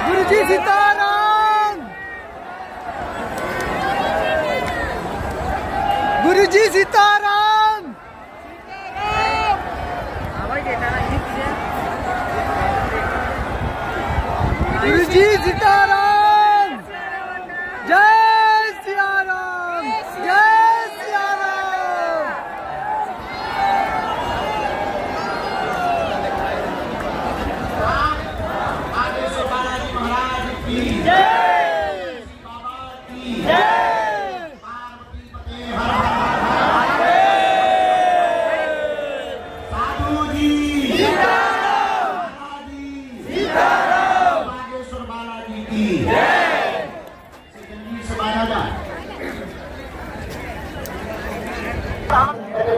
गुरुजी सीताराम, गुरुजी सीताराम, गुरुजी सीताराम, जय सिया राम, जय सिया राम।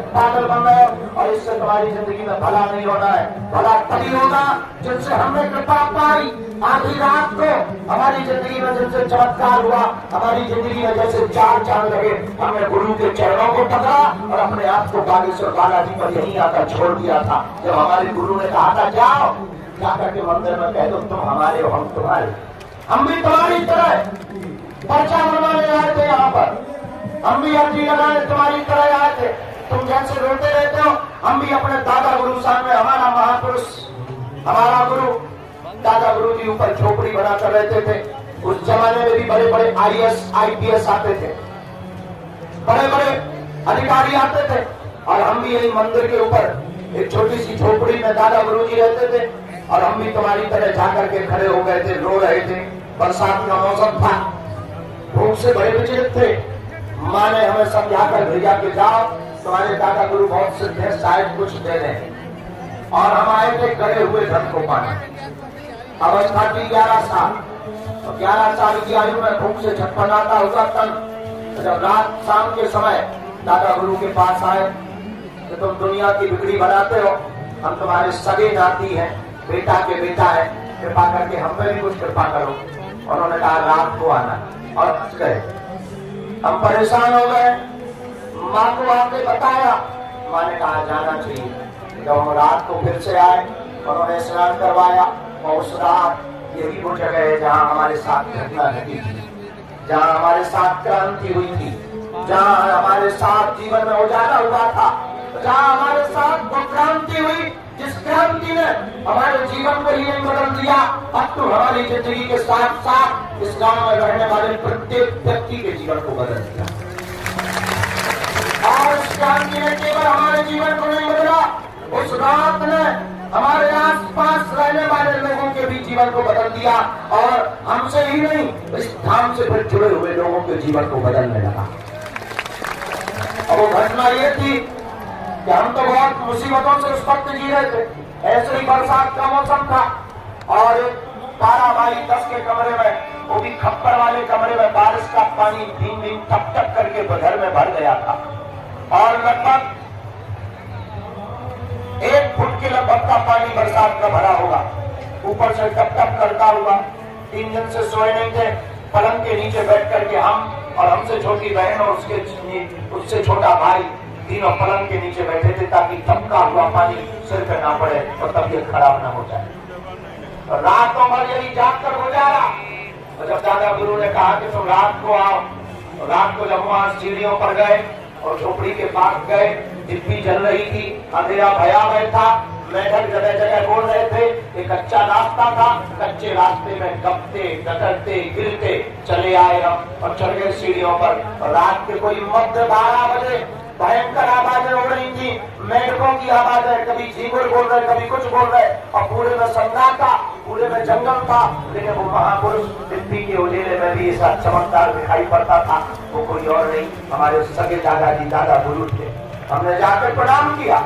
पागल बन गए और इससे तुम्हारी जिंदगी में भला नहीं होना है। भला तभी होगा जिनसे हमने कृपा पाई। आधी रात को हमारी जिंदगी में जिनसे चमत्कार हुआ, हमारी जिंदगी में जैसे चार चांद लगे, हमने गुरु के चरणों को पकड़ा और अपने आप को बागेश्वर बालाजी पर यहीं आकर छोड़ दिया था। जब हमारे गुरु ने कहा था जाओ, जाकर के मंदिर में कह दो तुम हमारे हो, हम तुम्हारे। हम भी तुम्हारी तरह पर्चा बनवाने आए थे यहाँ पर, हम भी अर्जी लगाने तुम्हारी तरह आए थे। तुम जैसे रोते रहते हो, हम भी अपने दादा गुरु सामने, हमारा महापुरुष, हमारा गुरु दादा गुरु जी ऊपर झोपड़ी बनाकर रहते थे। उस जमाने में भी बड़े बड़े IAS IPS आते थे, बड़े बड़े अधिकारी आते थे, और हम भी यही मंदिर के ऊपर एक छोटी सी झोपड़ी में दादा गुरु जी रहते थे। और हम भी तुम्हारी तरह जाकर के खड़े हो गए थे, रो रहे थे। बरसात का मौसम था, भूख से बड़े विचलित थे। माँ ने हमें समझाकर भेजा कि जाओ, तुम्हारे दादा गुरु बहुत सिद्ध है, शायद कुछ दे दें। और हम आए थे गड़े हुए धन को पाने। अवस्था थी 11 साल, और 11 साल की आयु में भूख से छटपटाता हुआ तन जब रात शाम के समय दादा गुरु के पास आए कि तुम दुनिया की बिगड़ी बनाते हो, हम तुम्हारे सगे नाती हैं, बेटा के बेटा है, कृपा करके हम पे भी कुछ कृपा करो। उन्होंने कहा रात को आना, और हंस गए। हम परेशान हो गए, माँ को आके बताया, माँ ने कहा जाना चाहिए। जब हम रात को फिर से आए, उन्होंने स्नान करवाया, और उस रात यही वो जगह है जहाँ हमारे साथ घटना घटी थी, जहाँ हमारे साथ क्रांति हुई थी, जहाँ हमारे साथ जीवन में उजाला हुआ था, जहाँ हमारे साथ वो क्रांति हुई जिस क्रांति ने हमारे जीवन को ही नहीं बदल दिया, अब तो हमारी जिंदगी के साथ साथ इस गांव में रहने वाले प्रत्येक व्यक्ति के जीवन को बदल दिया। और इस क्रांति ने केवल हमारे जीवन को नहीं बदला, उस रात ने हमारे आसपास रहने वाले लोगों के भी जीवन को बदल दिया, और हमसे ही नहीं, इस धाम से फिर जुड़े हुए लोगों के जीवन को बदलने लगा। और वो घटना ये थी कि हम तो बहुत मुसीबतों से उस वक्त जी रहे थे। ऐसे ही बरसात का मौसम था, और 12x10 के कमरे में, वो भी खप्पर वाले कमरे में, बारिश का पानी धीम धीम टप टप करके घर में भर गया था। और लगभग 1 फुट के लगभग का पानी बरसात का भरा होगा, ऊपर से टप टप करता हुआ। 3 दिन से सोए नहीं थे। पलंग के नीचे बैठ करके हम और हमसे छोटी बहन और उससे छोटा भाई तीनों पलंग के नीचे बैठे थे, ताकि टपका हुआ पानी सिर पे ना पड़े और तबीयत खराब ना हो जाए। और रातों भर यही जाग कर गुजारा। और जब दादा गुरु ने कहा कि तुम रात को आओ, तो रात को जब वहां सीढ़ियों पर गए और झोपड़ी के पास गए, दिप्पी जल रही थी, अंधेरा भयावह था, मेढक जगह जगह बोल रहे थे। एक कच्चा रास्ता था, कच्चे रास्ते में गपते गटरते गिरते चले आए हम, और चढ़ गए सीढ़ियों पर। और रात के कोई मध्य 12 बजे भयंकर आवाजें हो रही थी, मेढकों की आवाजें, कभी झींगुर बोल रहे, कभी कुछ बोल रहे, और पूरे में सन्नाटा, पूरे में जंगल था। लेकिन वो महापुरुष दिप्पी के उजेले में भी ऐसा चमकदार दिखाई पड़ता था। वो कोई और नहीं, हमारे सगे दादाजी दादा गुरु थे। हमने जाकर प्रणाम किया,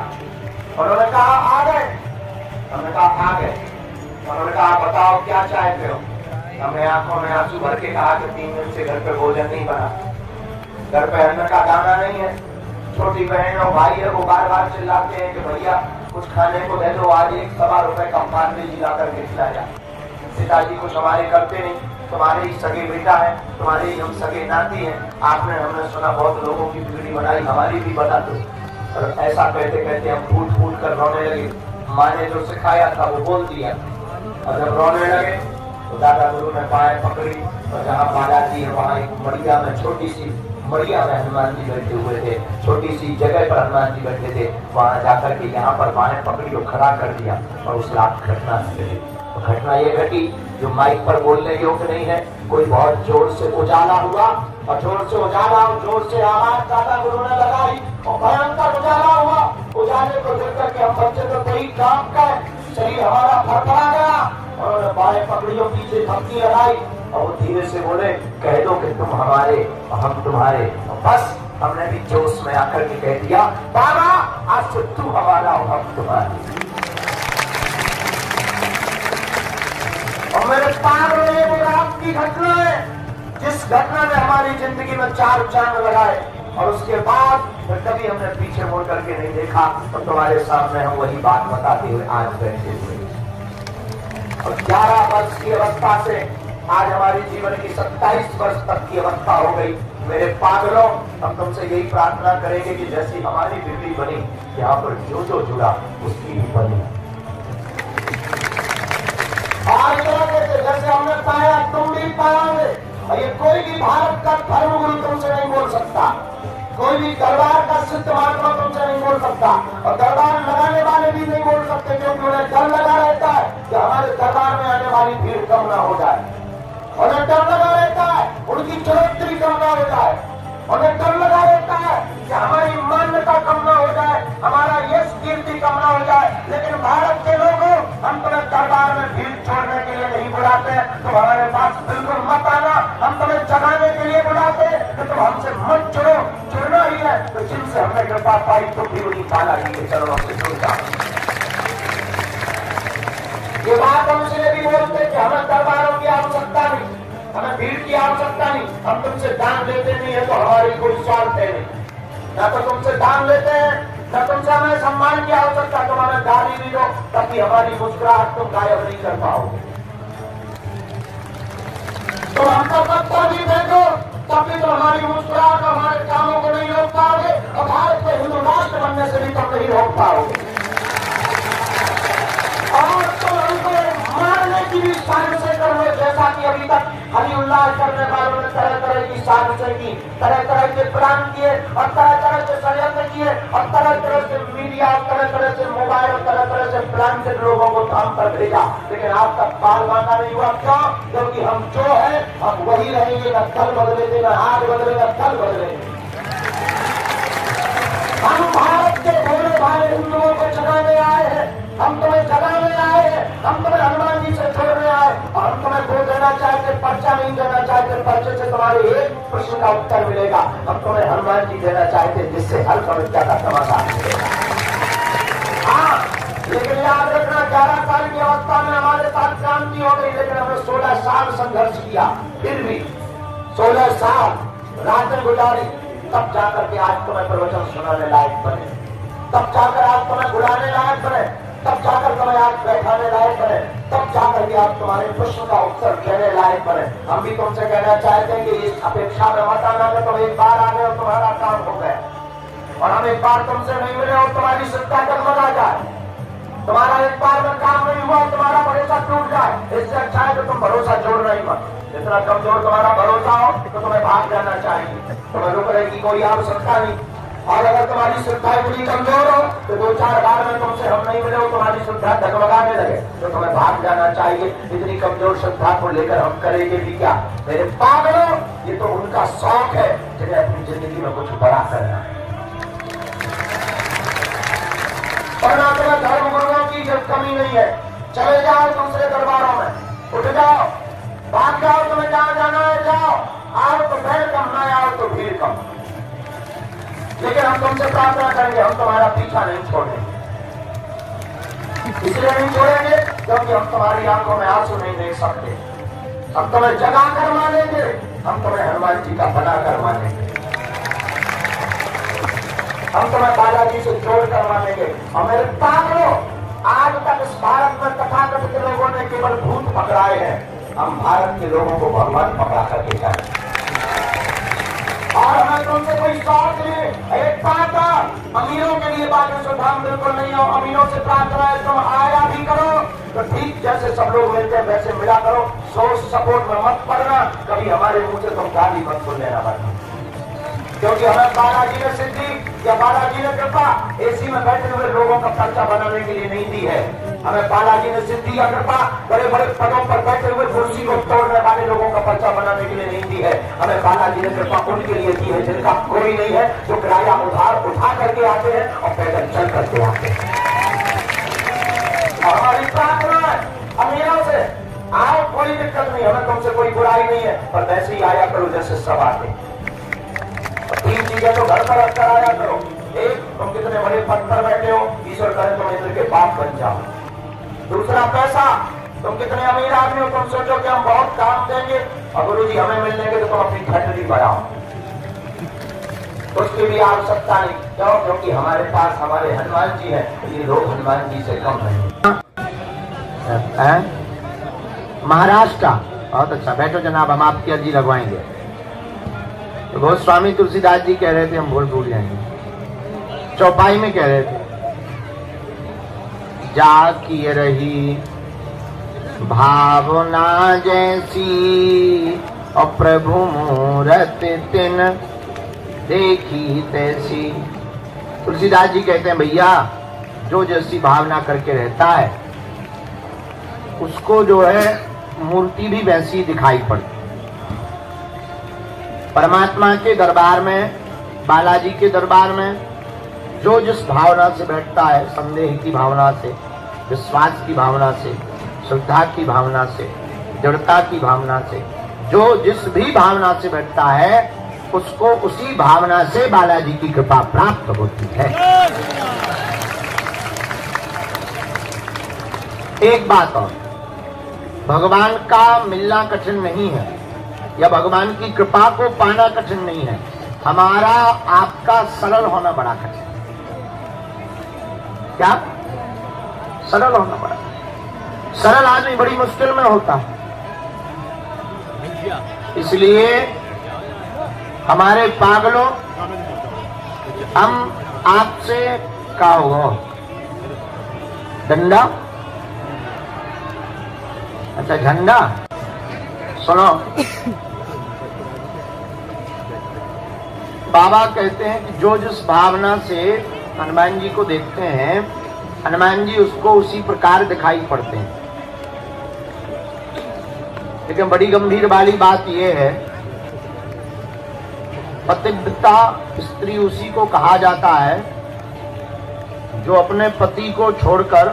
उन्होंने कहा आ गए। हमने कहा आ गए। उन्होंने कहा बताओ क्या चाहते हो। हमने आंखों में आंसू भर के कहा कि 3 दिन से घर पे भोजन नहीं बना, घर पे अन्न का दाना नहीं है, छोटी बहन और भाई है वो बार बार चिल्लाते हैं कि भैया कुछ खाने को दे दो, आज 1-1.25 रुपए का पानी जी ला करके खिलाया। पिताजी कुछ हमारे करते नहीं, तुम्हारे ही सगे बेटा है, तुम्हारे ही हम सगे नाती हैं, आपने हमने सुना बहुत लोगों की बिगड़ी बनाई, हमारी भी बता दो। और ऐसा कहते कहते हम फूट फूट कर रोने लगे। माँ ने जो सिखाया था वो बोल दिया, और जब रोने लगे तो दादा गुरु ने पाए पकड़ी, और जहाँ बालाजी है वहाँ एक मड़िया में, छोटी सी मड़िया में हनुमान जी बैठे हुए थे, छोटी सी जगह पर हनुमान जी बैठे थे, वहां जाकर के यहाँ पर बाहें पकड़ी और खड़ा कर दिया, और उस रात घटना घटी। तो घटना ये घटी जो माइक पर बोलने योग्य नहीं है। कोई बहुत जोर से उजाला हुआ, और जोर से उजाला और जोर से आवाज दादा गुरु ने लगाई, और भयंकर उजाला हुआ। उजाले को देख करके हम बच्चे तो कई कांप गए, शरीर हमारा फड़फड़ा गया, और बाहें पकड़ियों पीछे धमकी लगाई, और वो धीरे से बोले कह दो कि तुम हमारे और हम तुम्हारे। और बस हमने भी जोश में आकर के कह दिया बाबा आज से तू हमारा और हम तुम्हारे। और मेरे पार में वो रात की घटना है जिस घटना ने हमारी जिंदगी में 4 चांद लगाए, और उसके बाद फिर कभी हमने पीछे मुड़ करके नहीं देखा। तो तुम्हारे सामने हम वही बात बताते हुए आज बैठे हुए, और 11 वर्ष की अवस्था से आज हमारी जीवन की 27 वर्ष तक की अवस्था हो गई। मेरे पागलों, हम तुमसे यही प्रार्थना करेंगे कि जैसी हमारी बिगड़ी बनी, यहाँ पर जो जो जुड़ा उसकी भी बनी। आज जैसे हमने पाया तुम भी पाओगे, और ये कोई भी भारत का धर्मगुरु तुमसे नहीं बोल सकता, कोई भी दरबार का सिद्ध महात्मा तुमसे नहीं बोल सकता, और दरबार लगाने वाले भी नहीं बोल सकते, क्योंकि उन्हें डर लगा रहता है कि हमारे दरबार में आने वाली भीड़ कम ना हो जाए। उन्हें डर लगा रहता है उनकी चरित्री कम ना हो जाए, उन्हें डर लगा रहता है कि हमारी मान्यता कम ना हो जाए, हमारा यश कीर्ति कम ना हो जाए। लेकिन भारत के लोगों, हम तुम्हें दरबार में भीड़ छोड़ने के लिए नहीं बुलाते, तुम हमारे पास बिल्कुल मत आना। हम तुम्हें जगाने के लिए बुलाते कि तुम हमसे मत जुड़ो, जुड़ना ही है तो जिनसे हमने कृपा पाई तो भी उन्हीं बालाजी के चरणों से जुड़ जाओ। ये बात हम इसलिए भी बोलते कि हमें दरबारों की आवश्यकता नहीं, हमें भीड़ की आवश्यकता नहीं। हम तुमसे दान लेते नहीं है तो हमारी कोई स्वार्थ है नहीं, न तो तुमसे दान लेते हैं, न तुमसे हमें सम्मान की आवश्यकता। तुम हमें गाली भी दो तब भी हमारी मुस्कुराहट तुम गायब नहीं कर पाओगे। तो हम पर पत्थर भी फेंको तब भी तो हमारी मुस्कुराहट हमारे कामों को नहीं रोक पाओगे, और भारत को हिंदू राष्ट्र बनने से भी तुम नहीं रोक पाओगे। और तो हमको मारने की भी साजिशें कर रहे, जैसा कि अभी तक हली उल्लाह करने वालों ने तरह तरह की साजिशें की, तरह तरह के प्लान किए, और तरह तरह के षड्यंत्र किए, और तरह तरह से मीडिया, और तरह तरह से मोबाइल, और तरह तरह से प्लान के लोगों को थाम कर भेजा, लेकिन आज तक बाल बांधा नहीं हुआ। क्यों? क्योंकि हम जो है हम वही रहेंगे, न कल बदलेंगे, न आज बदलेगा, कल बदलेंगे। हम भारत के भोले भाले हिंदुओं को जगाने आए हैं, हम तुम्हें जगाने आए हैं, हम तुम्हें हनुमान जी से जोड़ने आए, और हम तुम्हें वो देना चाहते, पर्चा नहीं देना चाहते, पर्चे से तुम्हारे एक प्रश्न का उत्तर मिलेगा। हम तुम्हें हनुमान जी देना चाहते जिससे हर समस्या का समाधान मिलेगा। हाँ, लेकिन याद रखना 11 साल की अवस्था में हमारे साथ क्रांति हो गई, लेकिन हमने 16 साल संघर्ष किया, फिर भी 16 साल रातें गुजारी, तब जाकर के आज तुम्हें प्रवचन सुनाने लायक बने, तब जाकर आज तुम्हें बुलाने लायक बने, तब जाकर तुम्हें आज बैठाने लायक बने, तब जाकर के आज तुम्हारे प्रश्न का उत्तर देने लायक बने। हम भी तुमसे कहना चाहते हैं कि इस अपेक्षा में मत आना कि तुम एक बार आ गए और तुम्हारा काम हो गया, और हम एक बार तुमसे नहीं मिले और तुम्हारी श्रद्धा डगमगा जाए, तुम्हारा एक बार में काम नहीं हुआ, तुम्हारा भरोसा टूट जाए। इससे अच्छा है कि तुम भरोसा जोड़ना ही मत। जितना कमजोर तुम्हारा भरोसा हो तो तुम्हें भाग जाना चाहिए, तुम्हें रुकने की कोई आवश्यकता नहीं। और अगर तुम्हारी श्रद्धा इतनी कमजोर हो तो 2-4 बार में तुमसे हम नहीं मिले हो, तुम्हारी श्रद्धा डगमगाने लगे तो तुम्हें भाग जाना चाहिए। इतनी कमजोर श्रद्धा को लेकर हम करेंगे भी क्या? मेरे पागलों, ये तो उनका शौक है जिन्हें अपनी जिंदगी में कुछ बड़ा करना है। वरना तुम्हें धर्म गुरुओं की जब कमी नहीं है, चले जाओ दूसरे दरबारों में, उठ जाओ, भाग जाओ, तुम्हें जहां जाना है जाओ, आओ तो भीड़ कम, ना आओ तो भीड़ कम। लेकिन हम तुमसे प्रार्थना करेंगे, हम तुम्हारा पीछा नहीं छोड़ेंगे। इसलिए नहीं छोड़ेंगे क्योंकि हम तुम्हारी आंखों में आंसू नहीं देख सकते। हम तुम्हें जगा कर मानेंगे, हम तुम्हें हनुमान जी का बना कर मानेंगे। हम तुम्हें बालाजी से जोड़ कर मानेंगे। और मेरे पागलों, आज तक इस भारत में तथाकथित लोगों ने केवल भूत पकड़ाए हैं, हम भारत के लोगों को भगवान पकड़ा करके जाए। और हमें तुमसे कोई स्वार्थ नहीं। एक बात अमीरों के लिए बातें सुधार बिल्कुल नहीं हो। अमीरों से प्रार्थना है तुम आया भी करो तो ठीक जैसे सब लोग मिलते हैं वैसे मिला करो। सोर्स सपोर्ट में मत पड़ना, कभी हमारे मुंह से तुम गाली मत सुन लेना मत, क्योंकि हमें बालाजी ने सिद्धि या बालाजी ने कृपा एसी में बैठे हुए लोगों का पर्चा बनाने के लिए नहीं दी है। हमें बालाजी ने सिद्धि या कृपा बड़े बड़े पदों पर बैठे हुए कुर्सी को तोड़ने वाले लोगों का पर्चा बनाने के लिए नहीं दी है। हमें बालाजी ने कृपा उनके लिए दी है जिनका कोई नहीं है, जो किराया उधार उठा करके आते हैं और पैदल चल करके आते हैं। और हमारी प्रार्थना है अमीरों से, आओ कोई दिक्कत नहीं, हमें तुमसे कोई बुराई नहीं है, पर वैसे ही आया करो जैसे सब आते। तीन चीजें तो घर पर रखकर आया करो। एक, तुम कितने बड़े पद पर बैठे हो, ईश्वर करे तुम इंद्र के बाप बन जाओ। दूसरा, पैसा, तुम कितने अमीर आदमी हो, तुम सोचो कि हम बहुत काम देंगे और गुरु जी हमें मिल लेंगे तो तुम अपनी फैक्ट्री बढ़ाओ, उसकी भी आवश्यकता नहीं। क्यों? क्योंकि हमारे पास हमारे हनुमान जी हैं, ये लोग हनुमान जी से कम नहीं। महाराष्ट्र, बहुत अच्छा, बैठो जनाब, हम आपकी अर्जी लगवाएंगे। तो गोस्वामी तुलसीदास जी कह रहे थे, हम भूल जाएंगे, चौपाई में कह रहे थे, जा की रही भावना जैसी और प्रभु मूरत तिन देखी तैसी। तुलसीदास जी कहते हैं भैया, जो जैसी भावना करके रहता है उसको जो है मूर्ति भी वैसी दिखाई पड़ती। परमात्मा के दरबार में, बालाजी के दरबार में जो जिस भावना से बैठता है, संदेह की भावना से, विश्वास की भावना से, श्रद्धा की भावना से, दृढ़ता की भावना से, जो जिस भी भावना से बैठता है उसको उसी भावना से बालाजी की कृपा प्राप्त होती है। एक बात और, भगवान का मिलना कठिन नहीं है या भगवान की कृपा को पाना कठिन नहीं है, हमारा आपका सरल होना बड़ा कठिन। क्या? सरल होना बड़ा। सरल आदमी बड़ी मुश्किल में होता है। इसलिए हमारे पागलों, हम आपसे क्या होगा? डंडा? अच्छा, झंडा। सुनो, बाबा कहते हैं कि जो जिस भावना से हनुमान जी को देखते हैं, हनुमान जी उसको उसी प्रकार दिखाई पड़ते हैं। लेकिन बड़ी गंभीर वाली बात यह है, पतिव्रता स्त्री उसी को कहा जाता है जो अपने पति को छोड़कर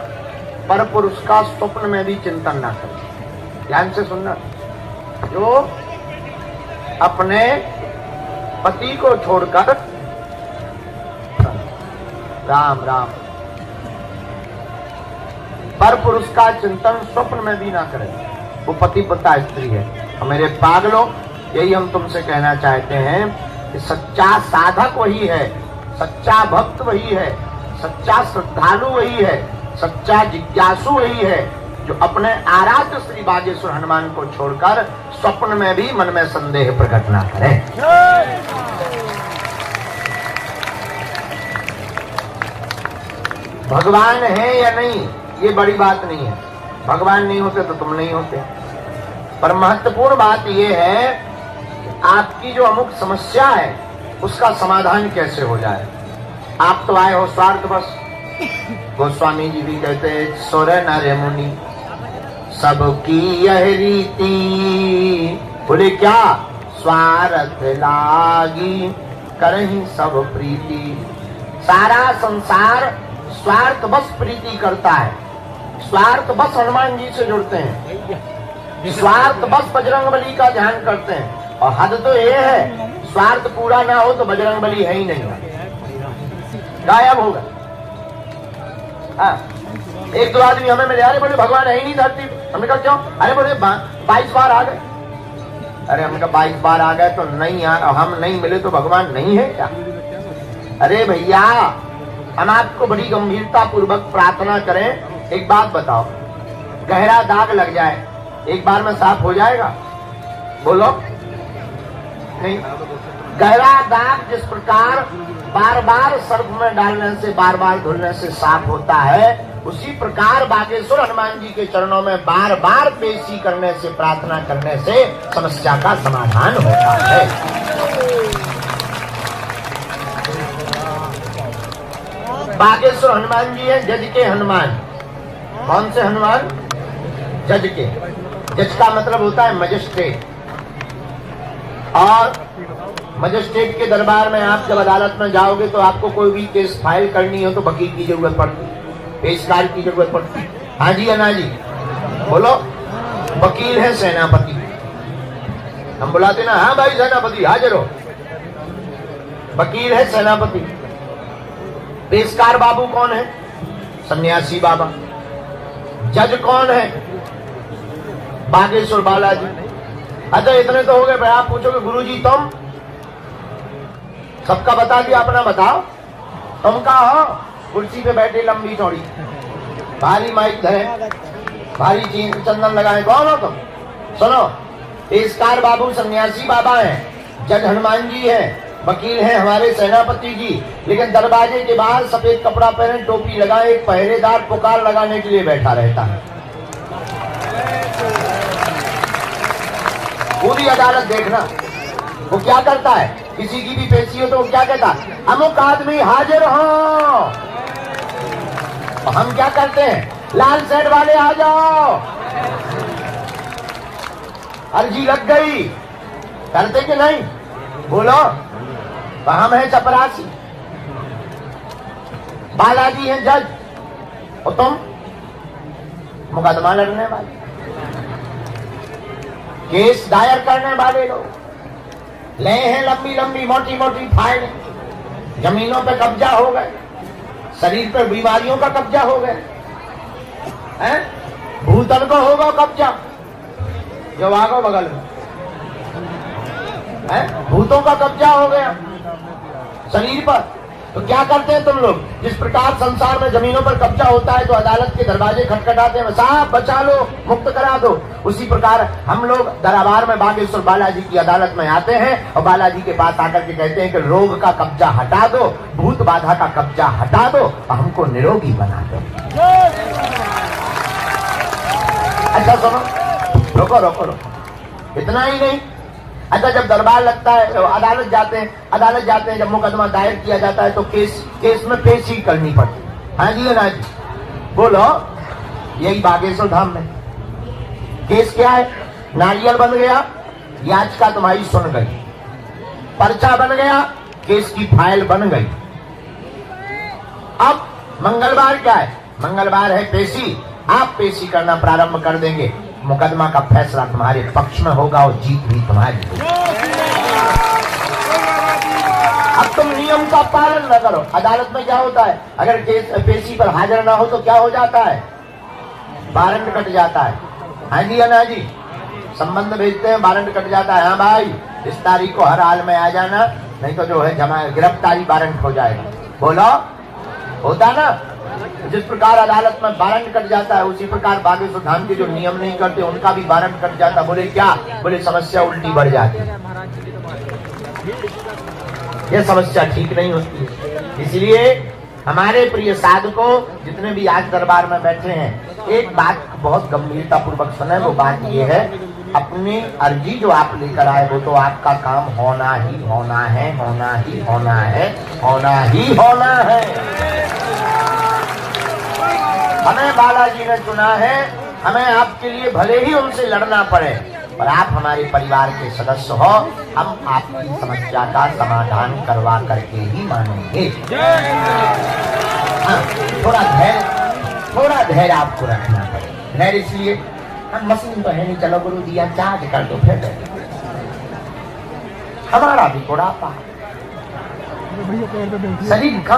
पर पुरुष का स्वप्न में भी चिंतन ना करे। ध्यान से सुनना, जो अपने पति को छोड़कर, राम राम, पर पुरुष का चिंतन स्वप्न में भी ना करे, वो पतिव्रता स्त्री है। और मेरे पागलों, यही हम तुमसे कहना चाहते हैं कि सच्चा साधक वही है, सच्चा भक्त वही है, सच्चा श्रद्धालु वही है, सच्चा जिज्ञासु वही है, जो अपने आराध्य श्री बागेश्वर हनुमान को छोड़कर स्वप्न में भी मन में संदेह प्रकट ना करे। भगवान है या नहीं ये बड़ी बात नहीं है, भगवान नहीं होते तो तुम नहीं होते, पर महत्वपूर्ण बात यह है कि आपकी जो अमुक समस्या है उसका समाधान कैसे हो जाए। आप तो आए हो स्वार्थ बस। गोस्वामी जी भी कहते हैं, सुर नर मुनि सबकी यह रीति, बोले क्या? स्वार्थ लागी करहीं सब प्रीति। सारा संसार स्वार्थ बस प्रीति करता है, स्वार्थ बस हनुमान जी से जुड़ते हैं, स्वार्थ बस बजरंगबली का ध्यान करते हैं। और हद तो ये है, स्वार्थ पूरा ना हो तो बजरंगबली है ही नहीं, गायब होगा। एक दो आदमी हमें मिले, अरे बोले भगवान है ही नहीं धरती। हमने कहा क्यों? अरे बोले 22 बार आ गए। अरे हमने कहा 22 बार आ गए तो नहीं, हम नहीं मिले तो भगवान नहीं है क्या? अरे भैया, हम आपको बड़ी गंभीरता पूर्वक प्रार्थना करें, एक बात बताओ, गहरा दाग लग जाए एक बार में साफ हो जाएगा? बोलो नहीं। गहरा दाग जिस प्रकार बार बार सर्फ में डालने से, बार बार धुलने से साफ होता है, उसी प्रकार बागेश्वर हनुमान जी के चरणों में बार बार पेशी करने से, प्रार्थना करने से समस्या का समाधान होता है। बागेश्वर हनुमान जी हैं जज के हनुमान। कौन से हनुमान? जज के। जज का मतलब होता है मजिस्ट्रेट, और मजिस्ट्रेट के दरबार में आप जब अदालत में जाओगे तो आपको कोई भी केस फाइल करनी हो तो वकील की जरूरत पड़ती, पेशकार की जरूरत पड़ती। हाँ जी अन्ना जी बोलो। वकील है सेनापति, हम बुलाते ना, हाँ भाई सेनापति हाजिर हो। वकील है सेनापति। पेशकार बाबू कौन है? सन्यासी बाबा। जज कौन है? बागेश्वर बालाजी। अच्छा इतने तो हो गए। आप पूछोगे गुरुजी तुम? सबका बता दिया, अपना बताओ। तुम का हो? कुर्सी पे बैठे लंबी चौड़ी, भारी माइक धरे, भारी चंदन लगाए, कौन हो तुम? सुनो, पेशकार बाबू सन्यासी बाबा हैं, जज हनुमान जी हैं, वकील हैं हमारे सेनापति जी। लेकिन दरवाजे के बाहर सफेद कपड़ा पहने, टोपी लगाए, एक पहरेदार पुकार लगाने के लिए बैठा रहता है। पूरी अदालत देखना वो क्या करता है। किसी की भी पेशी हो तो वो क्या कहता है? अमुक आदमी हाजिर हो। तो हम क्या करते हैं? लाल शर्ट वाले आ जाओ, अर्जी लग गई। करते कि नहीं? बोलो। तो हम हैं चपरासी, बालाजी हैं जज, और तुम मुकदमा लड़ने वाले, केस दायर करने वाले लोग। ले हैं लंबी लंबी मोटी मोटी फाइल, जमीनों पे कब्जा हो गए, शरीर पर बीमारियों का कब्जा हो गया है, भूतल को होगा कब्जा, जो आगो बगल में है, भूतों का कब्जा हो गया शरीर पर। तो क्या करते हैं तुम लोग? जिस प्रकार संसार में जमीनों पर कब्जा होता है तो अदालत के दरवाजे खटखटाते हैं, साहब बचा लो, मुक्त करा दो। उसी प्रकार हम लोग दरबार में बागेश्वर बालाजी की अदालत में आते हैं और बालाजी के पास आकर के कहते हैं कि रोग का कब्जा हटा दो, भूत बाधा का कब्जा हटा दो और हमको निरोगी बना दो। अच्छा सुनो, रोको रोको रोको, इतना ही नहीं। अच्छा जब दरबार लगता है, अदालत जाते हैं, जब मुकदमा दायर किया जाता है तो केस में पेशी करनी पड़ती है। हाँ जी ना जी बोलो। यही बागेश्वर धाम में केस क्या है? नारियल बन गया, याचिका तुम्हारी सुन गई, पर्चा बन गया, केस की फाइल बन गई। अब मंगलवार क्या है? मंगलवार है पेशी। आप पेशी करना प्रारंभ कर देंगे, मुकदमा का फैसला तुम्हारे पक्ष में होगा और जीत भी तुम्हारी होगी। अब तुम नियम का पालन न करो। अदालत में क्या होता है? अगर केस पेशी पर हाजिर ना हो तो क्या हो जाता है? वारंट कट जाता है। हाँ जी ना जी, संबंध भेजते हैं, वारंट कट जाता है। हाँ भाई इस तारीख को हर हाल में आ जाना, नहीं तो जो है जमा गिरफ्तारी वारंट हो जाएगा। बोलो, होता ना? जिस प्रकार अदालत में वारंट कट जाता है उसी प्रकार बागेश्वर धाम के जो नियम नहीं करते उनका भी वारंट कट जाता। बोले क्या? बोले समस्या उल्टी बढ़ जाती है, ये समस्या ठीक नहीं होती है। इसलिए हमारे प्रिय साधकों जितने भी आज दरबार में बैठे हैं, एक बात बहुत गंभीरता पूर्वक सुने। वो बात ये है, अपनी अर्जी जो आप लेकर आए वो तो आपका काम होना ही होना है, होना ही होना है, होना ही होना है। हमें बालाजी ने चुना है, हमें आपके लिए भले ही उनसे लड़ना पड़े, पर आप हमारे परिवार के सदस्य हो, हम आपकी समस्या का समाधान करवा करके ही मानेंगे। हाँ, थोड़ा धैर्य आपको रखना पड़ेगा। धैर्य इसलिए, हम मशीन तो है नहीं, चलो गुरु दिया चार्ज कर दो फिर हमारा भी बुढ़ापा, शरीर का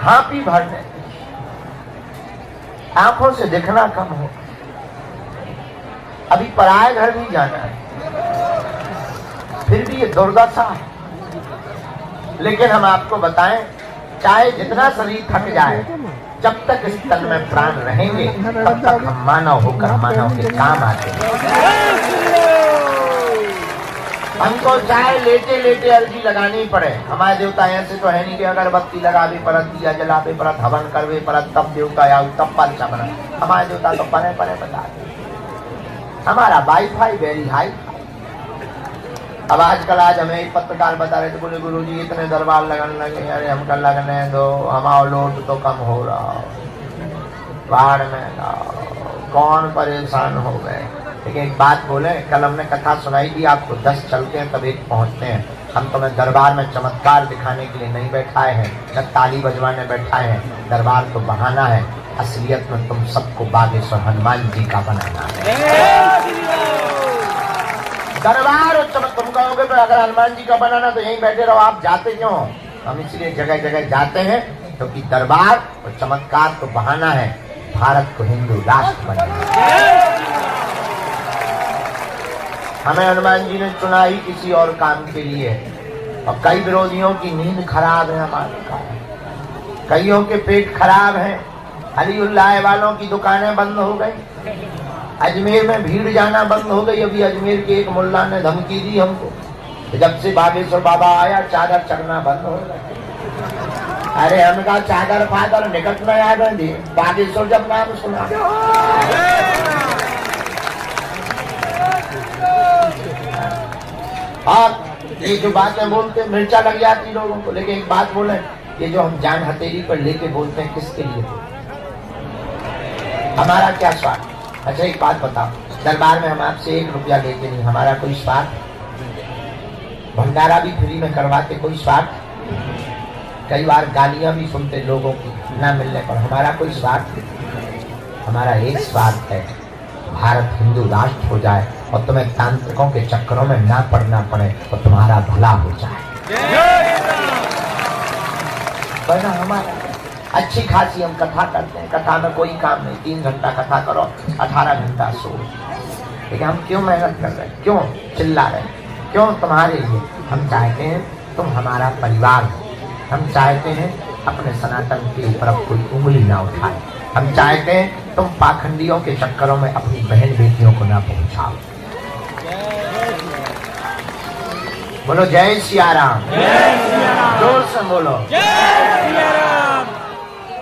हाँ पी भरने, आंखों से दिखना कम हो, अभी पराये घर भी जाना है, फिर भी ये दुर्दशा है। लेकिन हम आपको बताएं, चाहे जितना शरीर थक जाए, जब तक इस तन में प्राण रहेंगे तब तक हम मानव होकर मानव के काम आते हैं। हमको चाहे लेटे लेटे अर्जी लगानी पड़े, हमारे देवता ऐसे तो है नहीं कि अगरबत्ती लगावे परत, दिया जलावे परत, हवन करवे परत, तब देवता आऊ तब पालचा बना। हमारे देवता तो परे परे बता दे। हमारा वाईफाई वेरी हाई। अब आजकल आज हमें एक पत्रकार बता रहे थे, बोले गुरुजी इतने दरबार लगने लगे, अरे हमका लगने दो, हमारा लोड तो कम हो रहा, बाढ़ में कौन परेशान हो गए। लेकिन एक बात बोले, कल हमने कथा सुनाई थी आपको, 10 चलते हैं तब 1 पहुंचते हैं। हम तुम्हें दरबार में चमत्कार दिखाने के लिए नहीं बैठाए हैं, न ताली बजवाने बैठाए हैं। दरबार तो बहाना है, असलियत में तुम सबको बागेश्वर हनुमान जी का बनाना है। दरबार और तुम कहोगे तो अगर हनुमान जी का बनाना तो यहीं बैठे रहो, आप जाते क्यों? हम इसलिए जगह जगह जाते हैं क्योंकि दरबार और चमत्कार तो बहाना है, भारत को हिंदू राष्ट्र बनाना। हमें हनुमान जी ने चुना ही किसी और काम के लिए, और कई विरोधियों की नींद खराब है हमारे कारण, कईयों के पेट खराब है, अलीउल्लाह वालों की दुकानें बंद हो गई, अजमेर में भीड़ जाना बंद हो गई। अभी अजमेर के एक मुल्ला ने धमकी दी हमको, जब से बागेश्वर बाबा आया चादर चढ़ना बंद हो गया। अरे हम कहा चादर फादर निकट में आ गए, बागेश्वर जब नाम सुना। और ये जो बातें बोलते मिर्चा लग जाती लोगों को। लेकिन एक बात बोले, ये जो हम जान हथेली पर लेके बोलते हैं किसके लिए? हमारा क्या स्वार्थ? अच्छा एक बात बताओ, दरबार में हम आपसे 1 रुपया लेते नहीं, हमारा कोई स्वार्थ? भंडारा भी फ्री में करवाते, कोई स्वार्थ? कई बार गालियां भी सुनते लोगों की ना मिलने पर, हमारा कोई स्वार्थ? हमारा एक स्वार्थ है, भारत हिंदू राष्ट्र हो जाए और तुम्हें तांत्रिकों के चक्करों में ना पड़ना पड़े और तुम्हारा भला हो जाए। तो हमारा अच्छी खासी हम कथा करते हैं, कथा में कोई काम नहीं, 3 घंटा कथा करो, 18 घंटा सो। लेकिन हम क्यों मेहनत कर रहे हैं, क्यों चिल्ला रहे हैं? क्यों? तुम्हारे लिए। हम चाहते हैं तुम हमारा परिवार हो, हम चाहते हैं अपने सनातन के ऊपर अब कोई उंगली ना उठाए, हम चाहते हैं तुम पाखंडियों के चक्करों में अपनी बहन बेटियों को ना पहुंचाओ। बोलो जय सिया राम, जोर से बोलो जय सिया राम।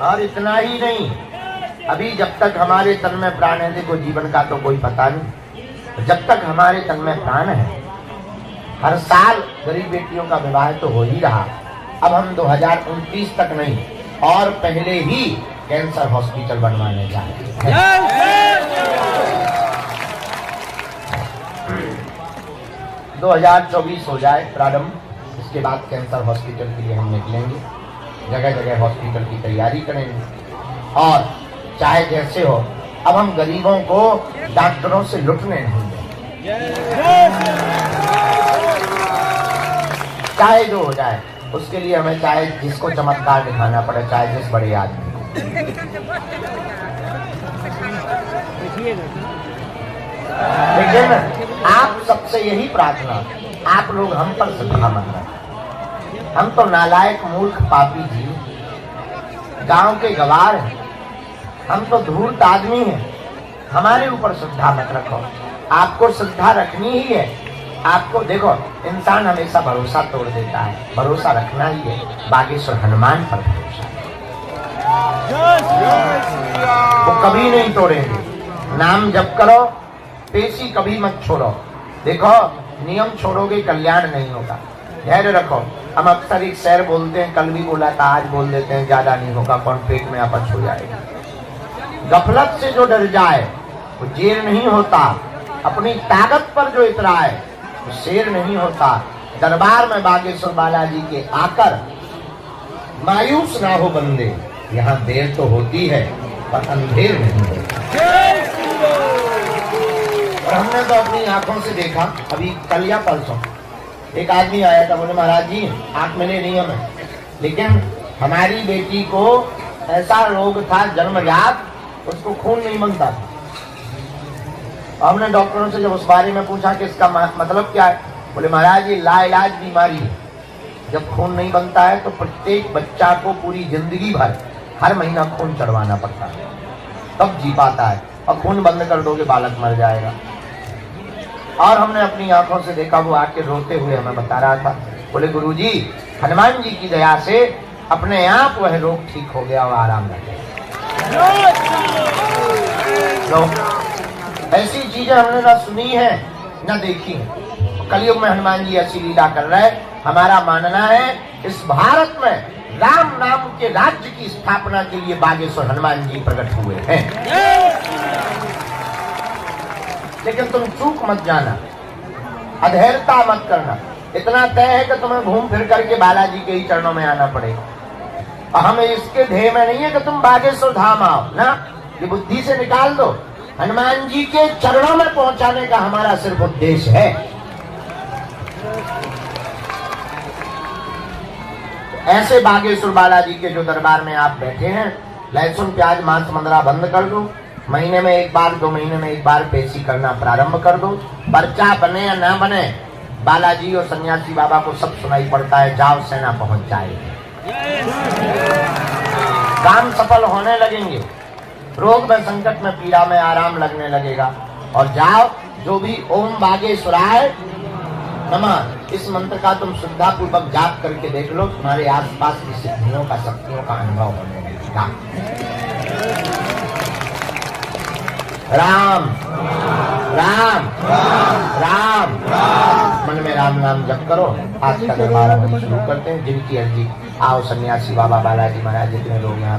और इतना ही नहीं, अभी जब तक हमारे तन में प्राण है, देखो जीवन का तो कोई पता नहीं, जब तक हमारे तन में प्राण है, हर साल गरीब बेटियों का विवाह तो हो ही रहा। अब हम 2029 तक नहीं और पहले ही कैंसर हॉस्पिटल बनवाने जा रहे हैं। 2024 हो जाए प्रारंभ, इसके बाद कैंसर हॉस्पिटल के लिए हम निकलेंगे, जगह जगह हॉस्पिटल की तैयारी करेंगे। और चाहे जैसे हो, अब हम गरीबों को डॉक्टरों से लुटने नहीं देंगे, चाहे जो हो जाए उसके लिए हमें चाहे जिसको चमत्कार दिखाना पड़े, चाहे जिस बड़े आदमी। लेकिन आप सबसे यही प्रार्थना, आप लोग हम पर श्रद्धा मत रखें। हम तो नालायक मूर्ख पापी जी, गांव के गवार हैं, हम तो धूर्त आदमी हैं, हमारे ऊपर श्रद्धा मत रखो। आपको श्रद्धा रखनी ही है। आपको देखो, इंसान हमेशा भरोसा तोड़ देता है, भरोसा रखना ही है बागेश्वर हनुमान पर भरोसा, वो कभी नहीं तोड़ेंगे। नाम जप करो, पेशी कभी मत छोड़ो। देखो, नियम छोड़ोगे कल्याण नहीं होगा, धैर्य रखो। हम अक्सर एक शेर बोलते हैं, कल भी बोला था, आज बोल देते हैं, ज्यादा नहीं होगा, कौन पेट में अपच हो जाएगा। गफलत से जो डर जाए वो जेर नहीं होता, अपनी ताकत पर जो इतराए वो शेर नहीं होता। दरबार में बागेश्वर बालाजी के आकर मायूस ना हो बंदे, यहाँ देर तो होती है पर अंधेर नहीं होता। और हमने तो अपनी आंखों से देखा, अभी कल या परसों एक आदमी आया था, बोले महाराज जी आंख मिले नहीं हमें, लेकिन हमारी बेटी को ऐसा रोग था जन्मजात, उसको खून नहीं बनता था। हमने डॉक्टरों से जब उस बारे में पूछा कि इसका मतलब क्या है, बोले महाराज ये लाइलाज बीमारी है, जब खून नहीं बनता है तो प्रत्येक बच्चा को पूरी जिंदगी भर हर महीना खून चढ़वाना पड़ता है, तब जी पाता है। और खून बंद कर दोगे बालक मर जाएगा। और हमने अपनी आंखों से देखा, वो आके रोते हुए हमें बता रहा था, बोले गुरुजी हनुमान जी की दया से अपने आप वह रोग ठीक हो गया और आराम लग गया। तो ऐसी चीजें हमने ना सुनी है ना देखी है। कलयुग में हनुमान जी ऐसी लीला कर रहे हैं। हमारा मानना है इस भारत में राम नाम के राज्य की स्थापना के लिए बागेश्वर हनुमान जी प्रकट हुए हैं। लेकिन तुम चूक मत जाना, अधैर्यता मत करना। इतना तय है कि तुम्हें घूम फिर करके बालाजी के ही चरणों में आना पड़ेगा। और हम इसके ध्येय में नहीं है कि तुम बागेश्वर धाम आओ ना, ये बुद्धि से निकाल दो। हनुमान जी के चरणों में पहुंचाने का हमारा सिर्फ उद्देश्य है। ऐसे बागेश्वर बालाजी के जो दरबार में आप बैठे हैं, लहसुन प्याज मांस मंदरा बंद कर दो। महीने में एक बार 2 महीने में एक बार पेशी करना प्रारंभ कर दो। पर्चा बने या ना बने, बालाजी और सन्यासी बाबा को सब सुनाई पड़ता है, जाओ सेना पहुंच जाएगी। काम सफल होने लगेंगे, रोग में संकट में पीड़ा में आराम लगने लगेगा। और जाओ, जो भी ओम बागेश्वराय नमः इस मंत्र का तुम श्रद्धा पूर्वक जाप करके देख लो, तुम्हारे आसपास की सिद्धियों का शक्तियों का अनुभव होने लगेगा। राम राम राम मन में राम नाम जप करो। आज का दरबार हम शुरू करते हैं। जिनकी अर्जी आओ सन्यासी बाबा बालाजी महाराज जितने लोग यहाँ